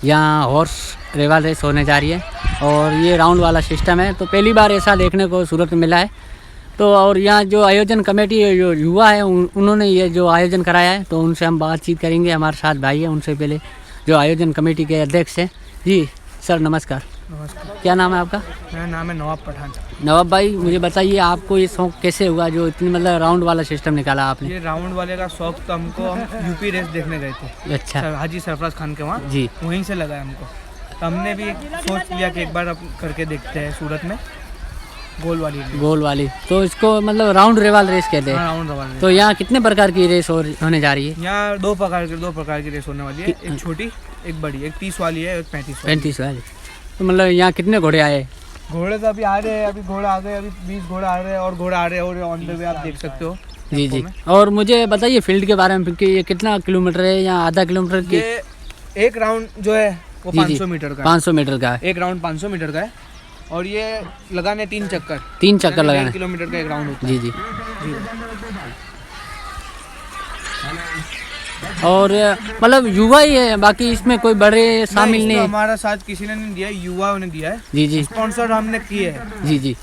यहाँ horse Rewal race होने जा रही है और ये राउंड वाला सिस्टम है। तो पहली बार ऐसा देखने को सूरत में मिला है। तो और यहाँ जो आयोजन कमेटी जो युवा है उन्होंने ये जो आयोजन कराया है, तो उनसे हम बातचीत करेंगे। हमारे साथ भाई है, उनसे पहले जो आयोजन कमेटी के अध्यक्ष हैं। जी सर नमस्कार। नमस्कार। क्या नाम है आपका? मेरा नाम है नवाब पठान। नवाब भाई, मुझे बताइए आपको ये शौक कैसे हुआ, जो इतनी मतलब राउंड वाला सिस्टम निकाला आपने? ये राउंड वाले का शौक तो हम यूपी रेस देखने गए थे। अच्छा। हाजी सरफराज खान के वहाँ जी, वहीं से लगा है हमको। तो हमने भी सोच लिया कि एक बार अब करके देखते हैं सूरत में गोल वाली। तो इसको मतलब राउंड रिवाल रेस कहते हैं। राउंड रिवाल। तो यहाँ कितने प्रकार की रेस होने जा रही है? यहाँ दो प्रकार की रेस होने वाली है। एक छोटी एक बड़ी, एक 30 वाली है, एक 35 वाली। तो मतलब यहाँ कितने घोड़े आए? घोड़े तो अभी आ रहे हैं, अभी घोड़े आ गए, अभी 20 घोड़े आ रहे हैं और घोड़े आ रहे हैं और ऑन द वे आप देख सकते हो। जी। और मुझे बताइए फील्ड के बारे में कि ये कितना किलोमीटर है या आधा किलोमीटर की? ये एक राउंड जो है वो 500 मीटर का 500 मीटर का है। एक राउंड 500 मीटर का है और ये लगाने 3 चक्कर लगाने 1 किलोमीटर का एक राउंड होता है। जी। और मतलब युवा ही है, बाकी इसमें कोई बड़े शामिल नहीं है? हमारा साथ किसी ने नहीं दिया, युवाओं ने दिया है। जी। स्पॉन्सर हमने किए हैं। जी।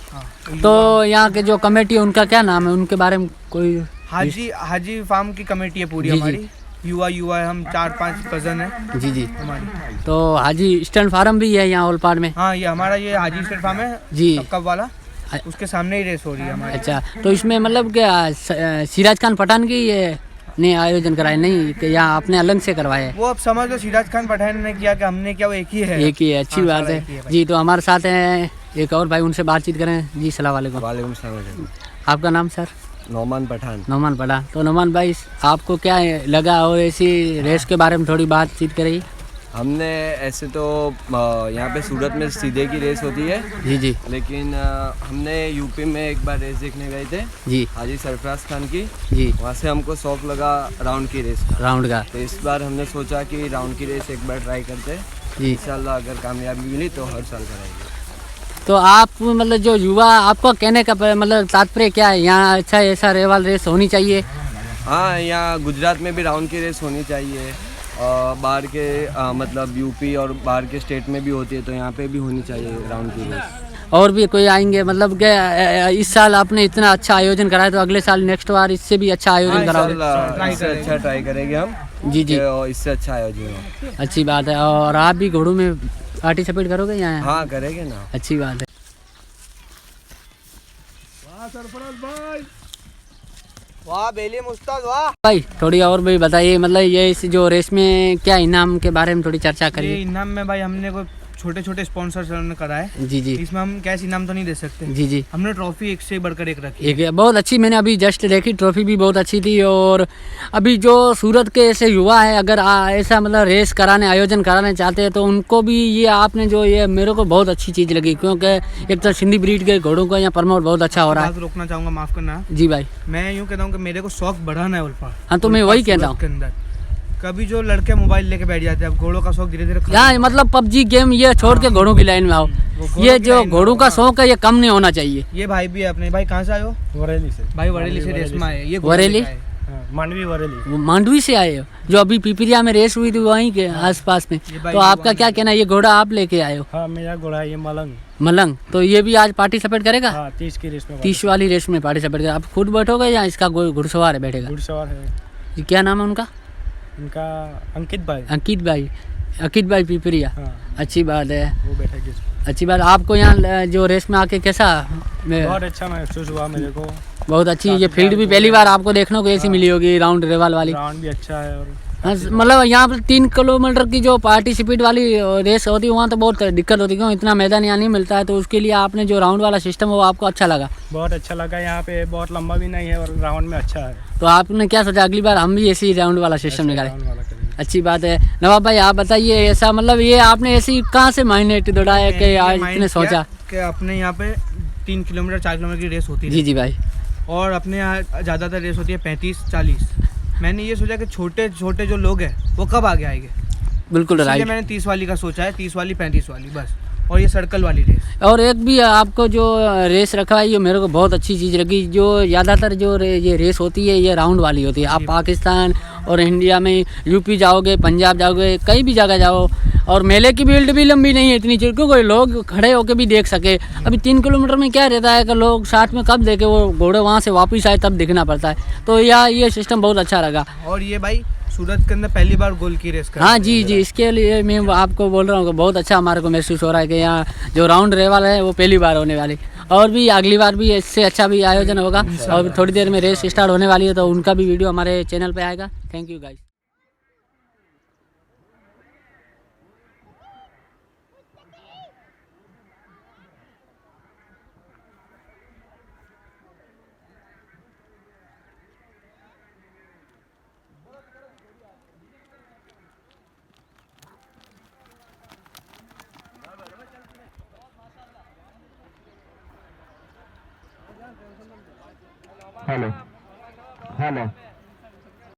तो यहाँ के जो कमेटी है उनका क्या नाम है, उनके बारे में कोई? हाजी फार्म की कमेटी है पूरी हमारी। युवा है, हम 4-5 कजन है। जी हमारी। तो हाजी स्टैंड फार्म भी है यहाँ ओलपाड़ में? हाँ, ये हमारा ये हाजी स्टैंड फार्म है जी, कब वाला, उसके सामने ही रेस हो रही है हमारी। अच्छा। तो इसमें मतलब क्या सिराज खान पठान की ये ने आयोजन कराया नहीं कि यहाँ आपने अलग से करवाया है? वो अब समझ लो सिराज खान पठान ने किया कि हमने क्या, वो एक ही है। अच्छी बात है। जी, तो हमारे साथ हैं एक और भाई, उनसे बातचीत करें। जी सलाम वालेकुम। वालेकुम सलाम। आपका नाम सर? नौमान पठान। तो नौमान भाई, आपको क्या लगा और ऐसी रेस के बारे में थोड़ी बातचीत करें। हमने ऐसे तो यहाँ पे सूरत में सीधे की रेस होती है। जी। लेकिन हमने यूपी में एक बार रेस देखने गए थे जी, हाजी सरफराज खान की। जी। वहाँ से हमको शौक लगा राउंड की रेस का। तो इस बार हमने सोचा कि राउंड की रेस एक बार ट्राई करते जी। इंशाल्लाह अगर कामयाबी मिली तो हर साल कराएंगे। तो आप मतलब जो युवा, आपको कहने का मतलब तात्पर्य क्या है, यहाँ अच्छा ऐसा रिवाल रेस होनी चाहिए? हाँ, यहाँ गुजरात में भी राउंड की रेस होनी चाहिए। बाहर के मतलब यूपी और बाहर के स्टेट में भी होती है, तो यहाँ पे भी होनी चाहिए राउंड की रेस। और भी कोई आएंगे मतलब कि इस साल आपने इतना अच्छा आयोजन कराया, तो अगले साल नेक्स्ट बार इससे भी अच्छा आयोजन कराओगे? इससे अच्छा ट्राई करेंगे हम। जी। इससे अच्छा आयोजन हो। अच्छी बात है। और आप भी घोड़ों में पार्टिसिपेट करोगे यहाँ? हाँ, करेंगे ना। अच्छी बात है। वाह बेली मुस्ताद, वाह भाई थोड़ी और भी बताइए, मतलब ये इस जो रेस में क्या इनाम के बारे में थोड़ी चर्चा करिए। इनाम में भाई हमने कोई छोटे स्पॉन्सर ने करा है। जी। इसमें हम कैश इनाम तो नहीं दे सकते। जी। हमने ट्रॉफी एक से बढ़कर एक रखी है, बहुत अच्छी। मैंने अभी जस्ट देखी, ट्रॉफी भी बहुत अच्छी थी। और अभी जो सूरत के ऐसे युवा है, अगर ऐसा मतलब रेस कराने, आयोजन कराने चाहते हैं, तो उनको भी ये आपने जो ये मेरे को बहुत अच्छी चीज़ लगी, क्योंकि एक तो सिंधी ब्रीड के घोड़ों का यहाँ प्रमोट बहुत अच्छा हो रहा है। रोकना चाहूँगा, माफ करना। जी भाई, मैं यूँ कहता हूँ कि मेरे को शौक बढ़ाना है उल्फा। हाँ, तो मैं वही कहता हूँ। कभी जो लड़के मोबाइल लेके बैठ जाते हैं, अब घोड़ों का शौक धीरे धीरे यहाँ मतलब पबजी गेम ये छोड़ के घोड़ों की लाइन में आओ। ये जो घोड़ों का शौक है ये कम नहीं होना चाहिए। ये भाई भी अपने भाई कहाँ से आए हो? वरेली से। भाई वरेली से रेस में आए। ये वरेली मांडवी से आए हो? जो अभी पिपरिया में रेस हुई थी वहीं के आसपास में। तो आपका क्या कहना है, ये घोड़ा आप लेके आए हो? हाँ, मेरा घोड़ा है ये मलंग। तो ये भी आज पार्टिसिपेट करेगा? हाँ, 30 की रेस में। 30 वाली रेस में पार्टिसिपेट करेगा। आप खुद बैठोगे या इसका घुड़सवार है बैठेगा? घुड़सवार है। क्या नाम है उनका? इनका अंकित भाई पिपरिया। हाँ। अच्छी बात है, वो बैठेगी। अच्छी बात। आपको यहाँ जो रेस में आके कैसा? बहुत अच्छा महसूस हुआ मेरे को। बहुत अच्छी। ये फील्ड भी पहली बार आपको देखने को ऐसी मिली होगी, राउंड रिवाल वाली। राउंड भी अच्छा है। और मतलब यहाँ पर 3 किलोमीटर की जो पार्टिसिपेट वाली रेस होती है वहाँ तो बहुत दिक्कत होती है, क्यों इतना मैदान यहाँ नहीं मिलता है। तो उसके लिए आपने जो राउंड वाला सिस्टम है वो आपको अच्छा लगा? बहुत अच्छा लगा। यहाँ पे बहुत लंबा भी नहीं है और राउंड में अच्छा है। तो आपने क्या सोचा अगली बार हम भी ऐसी राउंड वाला सिस्टम निकालें? अच्छी बात है। नवाब भाई आप बताइए, ऐसा मतलब ये आपने ऐसी कहाँ से माइंड दौड़ा है कि आज इतने सोचा कि अपने यहाँ पे 3 किलोमीटर 4 किलोमीटर की रेस होती है? जी भाई। और अपने यहाँ ज़्यादातर रेस होती है 35-40। मैंने ये सोचा कि छोटे छोटे जो लोग हैं वो कब आगे आएंगे। बिल्कुल राइट। मैंने 30 वाली का सोचा है, 30 वाली 35 वाली बस। और ये सर्कल वाली रेस। और एक भी आपको जो रेस रखा है ये मेरे को बहुत अच्छी चीज़ लगी। जो ज़्यादातर जो ये रेस होती है ये राउंड वाली होती है। आप पाकिस्तान और इंडिया में यूपी जाओगे, पंजाब जाओगे, कहीं भी जगह जाओ, और मेले की भीड़ भी लंबी नहीं है इतनी, क्योंकि लोग खड़े होकर भी देख सके। अभी 3 किलोमीटर में क्या रहता है कि लोग साथ में कब देखे, वो घोड़े वहाँ से वापस आए तब दिखना पड़ता है। तो ये सिस्टम बहुत अच्छा लगा। और ये भाई सूरत के अंदर पहली बार गोल की रेस कर हाँ जी जी, इसके लिए मैं आपको बोल रहा हूँ कि बहुत अच्छा हमारे को महसूस हो रहा है कि यहाँ जो राउंड रेवल है वो पहली बार होने वाली, और भी अगली बार भी इससे अच्छा भी आयोजन होगा। और थोड़ी देर में रेस स्टार्ट होने वाली है, तो उनका भी वीडियो हमारे चैनल पे आएगा। Thank you guys. Hello hello